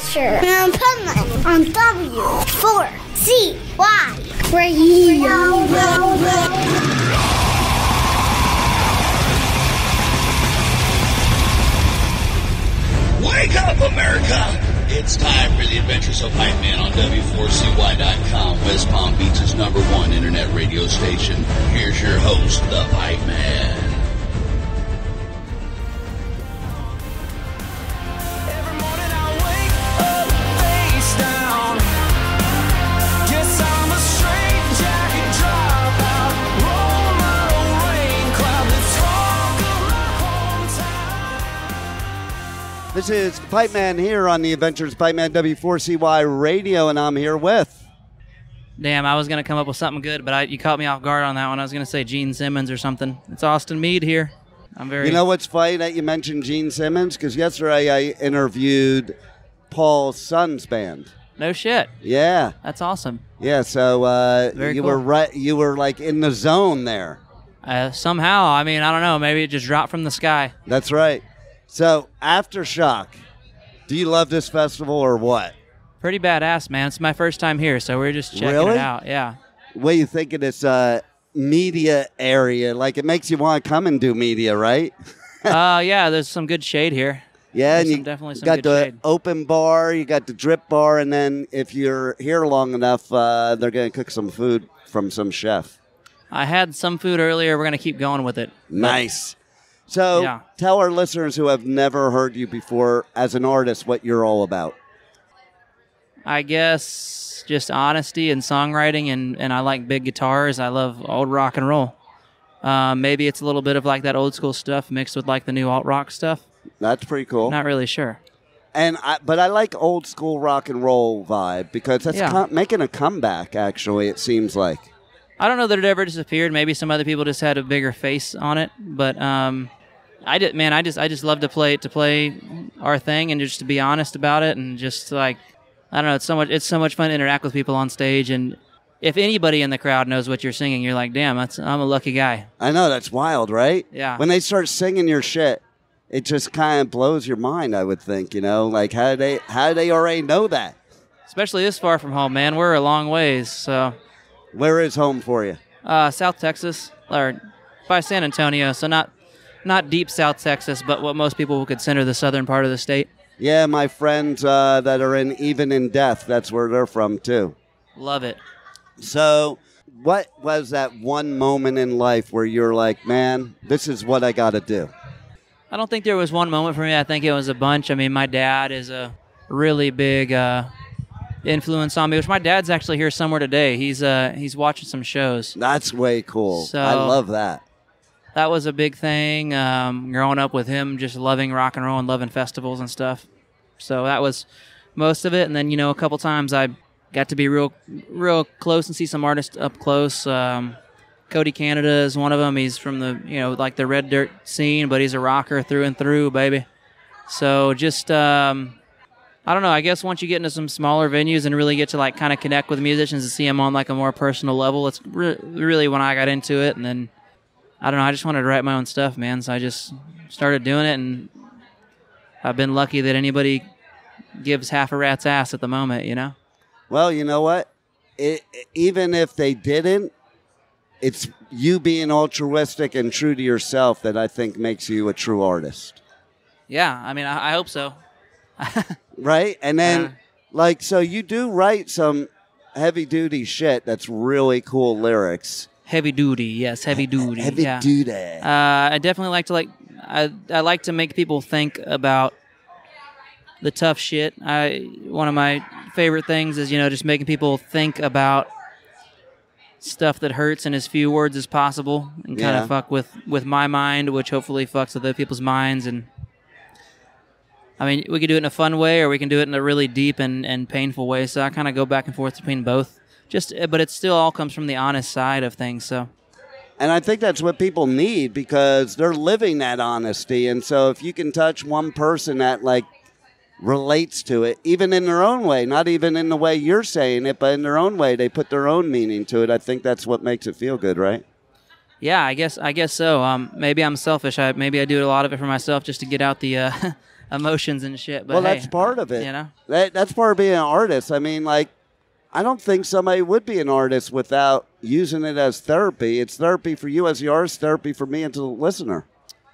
Adventure on Pipeman on W4CY Radio. Wake up, America! It's time for the Adventures of Pipeman on W4CY.com, West Palm Beach's #1 internet radio station. Here's your host, the Pipeman. This is Pipeman here on the Adventures of Pipeman W4CY Radio, and I'm here with... Damn, I was going to come up with something good, but you caught me off guard on that one. I was going to say Gene Simmons or something. It's Austin Meade here. You know what's funny that you mentioned Gene Simmons? Because yesterday I interviewed Paul's son's band. No shit. Yeah. That's awesome. Yeah, so Very were cool. right. You were like in the zone there. Somehow, I mean, I don't know. Maybe it just dropped from the sky. That's right. So, Aftershock, do you love this festival or what? Pretty badass, man. It's my first time here, so we're just checking it out. Yeah. What do you think of this media area? Like, it makes you want to come and do media, right? Yeah, there's some good shade here. Yeah, there's and you definitely some got good the shade. open bar, you got the drip bar, and then if you're here long enough, they're going to cook some food from some chef. I had some food earlier. We're going to keep going with it. Nice. So Yeah. Tell our listeners who have never heard you before as an artist what you're all about. I guess just honesty and songwriting, and I like big guitars. I love old rock and roll. Maybe it's a little bit of like that old school stuff mixed with like the new alt rock stuff. That's pretty cool. Not really sure. But I like old school rock and roll vibe because that's making a comeback, actually, it seems like. I don't know that it ever disappeared. Maybe some other people just had a bigger face on it, but I just love to play our thing and just to be honest about it, and just like, I don't know, it's so much fun to interact with people on stage, and if anybody in the crowd knows what you're singing, you're like, damn, I'm a lucky guy. I know, that's wild, right? Yeah. When they start singing your shit, it just kind of blows your mind, I would think, you know? Like, how do they already know that? Especially this far from home, man. We're a long ways, so. Where is home for you? South Texas, or by San Antonio, so not deep South Texas, but what most people would consider the southern part of the state. Yeah, my friends that are Even in Death, that's where they're from, too. Love it. So, what was that one moment in life where you're like, man, this is what I got to do? I don't think there was one moment for me. I think it was a bunch. I mean, my dad is a really big influence on me, which my dad's actually here somewhere today. He's watching some shows. That's way cool. So, I love that. That was a big thing, growing up with him, just loving rock and roll and loving festivals and stuff. So that was most of it. And then, a couple times I got to be real close and see some artists up close. Cody Canada is one of them. He's from the, like the red dirt scene, but he's a rocker through and through, baby. So just, I don't know, I guess once you get into some smaller venues and really get to like kind of connect with musicians and see them on like a more personal level, it's really when I got into it. And then, I don't know, I just wanted to write my own stuff, man. So I just started doing it, and I've been lucky that anybody gives half a rat's ass at the moment, Well, you know what? Even if they didn't, it's you being altruistic and true to yourself that I think makes you a true artist. Yeah, I mean, I hope so. Right? And then, so you do write some heavy-duty shit that's really cool lyrics. Heavy duty, yes, heavy duty. Heavy duty. I definitely like to I like to make people think about the tough shit. One of my favorite things is, just making people think about stuff that hurts in as few words as possible, and kind of fuck with my mind, which hopefully fucks with other people's minds. And I mean, we can do it in a fun way, or we can do it in a really deep and painful way. So I kind of go back and forth between both. But it still all comes from the honest side of things. So, and I think that's what people need, because they're living that honesty. And so if you can touch one person that relates to it, even in their own way, not even in the way you're saying it, but in their own way, they put their own meaning to it. I think that's what makes it feel good, right? Yeah, I guess so. Maybe I'm selfish. Maybe I do a lot of it for myself just to get out the emotions and shit. But well, hey, that's part of it. You know, that's part of being an artist. I mean, like, I don't think somebody would be an artist without using it as therapy. It's therapy for you as the artist, therapy for me as the listener.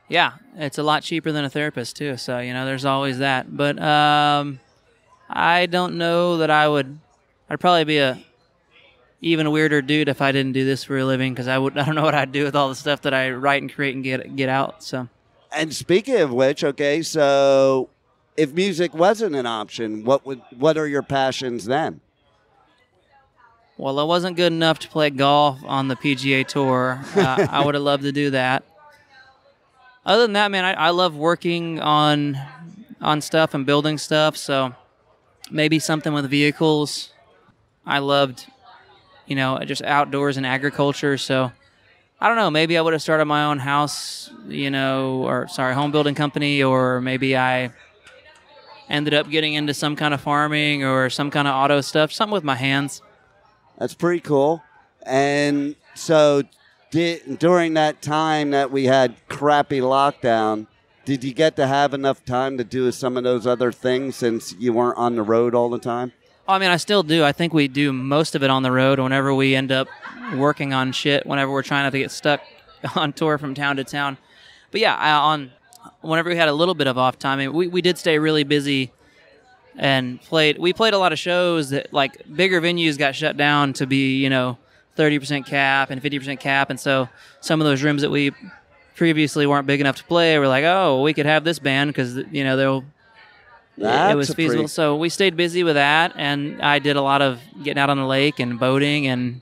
yeah, it's a lot cheaper than a therapist too. So there's always that. But I don't know that I'd probably be a even weirder dude if I didn't do this for a living, because I don't know what I'd do with all the stuff that I write and create and get out. So. And speaking of which, okay, so if music wasn't an option, what are your passions then? Well, I wasn't good enough to play golf on the PGA Tour. I would have loved to do that. Other than that, man, I love working on stuff and building stuff. So maybe something with vehicles. I loved, just outdoors and agriculture. So I don't know. Maybe I would have started my own house, home building company, or maybe I ended up getting into some kind of farming or some kind of auto stuff, something with my hands. That's pretty cool. And so during that time that we had crappy lockdown, did you get to have enough time to do some of those other things since you weren't on the road all the time? I mean, I still do. I think we do most of it on the road whenever we end up working on shit, whenever we're trying not to get stuck on tour from town to town. But yeah, whenever we had a little bit of off time, I mean, we did stay really busy and we played a lot of shows that, like, bigger venues got shut down to be, 30% cap and 50% cap. And so some of those rooms that we previously weren't big enough to play, we're like, oh, we could have this band because, it was feasible. So we stayed busy with that, and I did a lot of getting out on the lake and boating and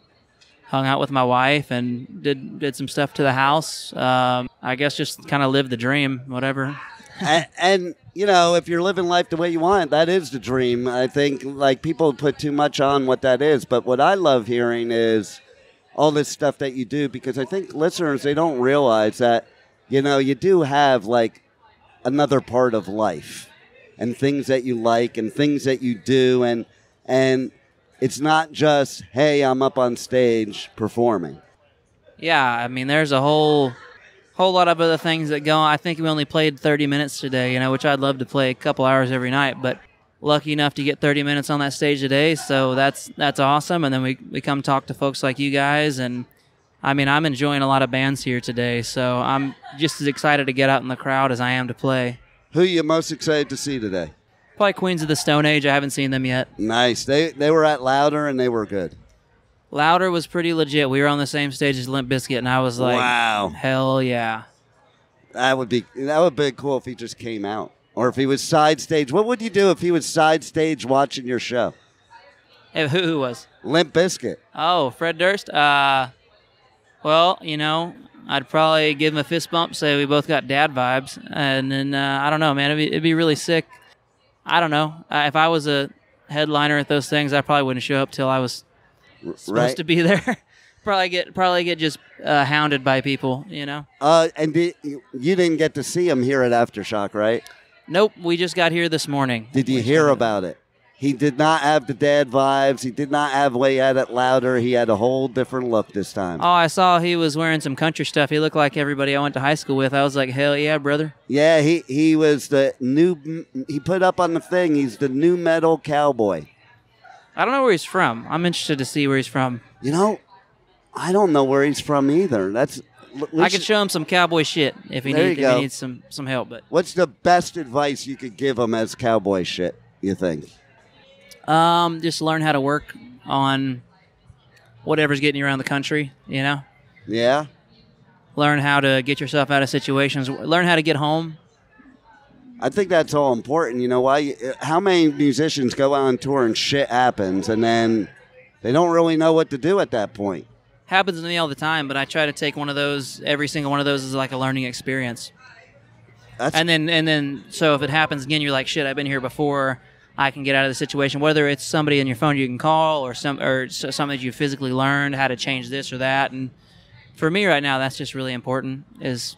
hung out with my wife and did some stuff to the house. I guess just kind of lived the dream, whatever. and if you're living life the way you want, that is the dream. I think, like, people put too much on what that is. But what I love hearing is all this stuff that you do, because I think listeners, they don't realize that, you do have, like, another part of life and things that you like and things that you do. And it's not just, hey, I'm up on stage performing. Yeah, I mean, there's a whole lot of other things that go on. I think we only played 30 minutes today, which I'd love to play a couple hours every night, but lucky enough to get 30 minutes on that stage today, so that's awesome. And then we come talk to folks like you guys, and I mean, I'm enjoying a lot of bands here today, so I'm just as excited to get out in the crowd as I am to play. Who are you most excited to see today? Probably Queens of the Stone Age. I haven't seen them yet. Nice. They were at Louder, and they were good. Louder was pretty legit. We were on the same stage as Limp Bizkit, and I was like, wow, hell yeah. That would be cool if he just came out. Or if he was side stage. What would you do if he was side stage watching your show? Hey, who was? Limp Bizkit. Oh, Fred Durst? Well, I'd probably give him a fist bump, say we both got dad vibes. And then, I don't know, man, it'd be really sick. I don't know. If I was a headliner at those things, I probably wouldn't show up till I was supposed to be there. probably get just hounded by people, And you didn't get to see him here at Aftershock, right? Nope, we just got here this morning. Did you hear about it? He did not have the dad vibes. He did not have way at it Louder. He had a whole different look this time. Oh, I saw he was wearing some country stuff. He looked like everybody I went to high school with. I was like, hell yeah, brother. Yeah, he was he put up on the thing, he's the new metal cowboy. I don't know where he's from. I'm interested to see where he's from. I don't know where he's from either. I could show him some cowboy shit if he needs some help. But what's the best advice you could give him as cowboy shit, you think? Just learn how to work on whatever's getting you around the country, Yeah. Learn how to get yourself out of situations. Learn how to get home. I think that's all important. You know why? How many musicians go out on tour and shit happens, and then they don't really know what to do at that point? Happens to me all the time, but I try to take one of those. Every single one of those is like a learning experience. And then, so if it happens again, you're like, shit, I've been here before. I can get out of the situation. Whether it's somebody in your phone you can call, or something that you physically learned how to change this or that. And for me right now, that's just really important, is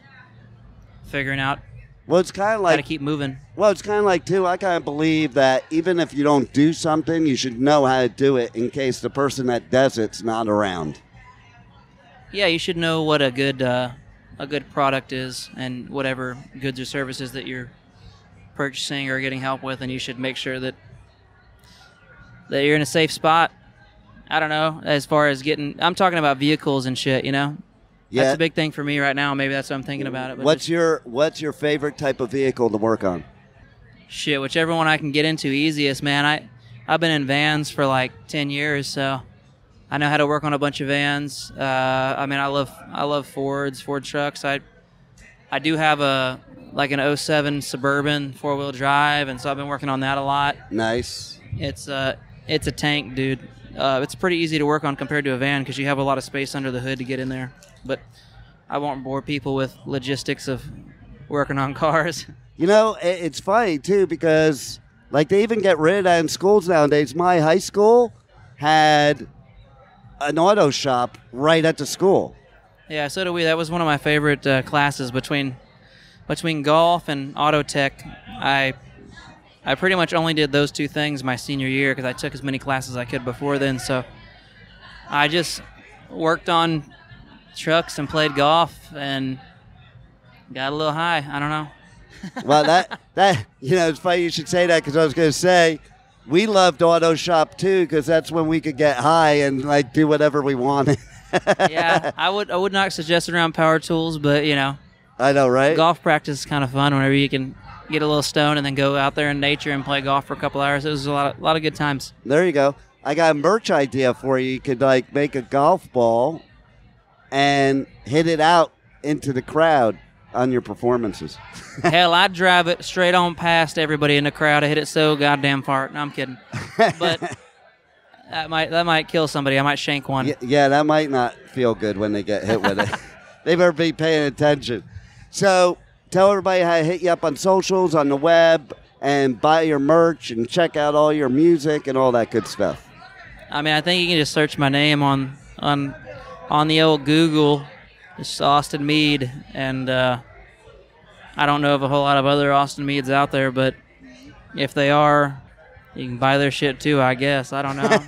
figuring out. Well, it's kind of like how to keep moving. Well, it's kind of like, too, I kind of believe that even if you don't do something, you should know how to do it in case the person that does it's not around. Yeah, you should know what a good product is, and whatever goods or services that you're purchasing or getting help with, and you should make sure that you're in a safe spot. I don't know, as far as I'm talking about vehicles and shit, you know? Yeah. That's a big thing for me right now. Maybe that's what I'm thinking about it. But What's your favorite type of vehicle to work on? Shit, whichever one I can get into easiest, man. I've been in vans for like 10 years, so I know how to work on a bunch of vans. I love Ford trucks. I do have an 07 Suburban 4-wheel drive, and so I've been working on that a lot. Nice. It's a tank, dude. It's pretty easy to work on compared to a van because you have a lot of space under the hood to get in there. But I won't bore people with logistics of working on cars. You know, it's funny, too, because, like, they even get rid of that in schools nowadays. My high school had an auto shop right at the school. Yeah, so do we. That was one of my favorite classes between golf and auto tech. I pretty much only did those two things my senior year because I took as many classes as I could before then. So I just worked on trucks and played golf and got a little high. I don't know. Well, that it's funny you should say that because I was going to say we loved auto shop too because that's when we could get high and like do whatever we wanted. Yeah, I would not suggest it around power tools, but I know, right? Golf practice is kind of fun whenever you can get a little stoned and then go out there in nature and play golf for a couple hours. It was a lot of good times. There you go. I got a merch idea for you. You could like make a golf ball and hit it out into the crowd on your performances. Hell, I'd drive it straight on past everybody in the crowd. I hit it so goddamn far. No, I'm kidding. But that might kill somebody. I might shank one. Yeah, that might not feel good when they get hit with it. They better be paying attention. So tell everybody how to hit you up on socials, on the web, and buy your merch and check out all your music and all that good stuff. I mean, I think you can just search my name on the old Google. It's Austin Meade, and I don't know of a whole lot of other Austin Meades out there, but if they are, you can buy their shit too, I guess. I don't know.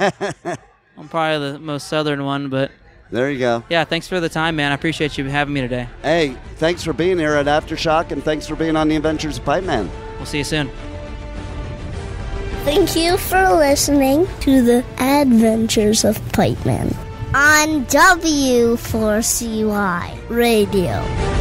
I'm probably the most southern one, but... There you go. Yeah, thanks for the time, man. I appreciate you having me today. Hey, thanks for being here at Aftershock, and thanks for being on the Adventures of Pipeman. We'll see you soon. Thank you for listening to the Adventures of Pipeman on W4CY Radio.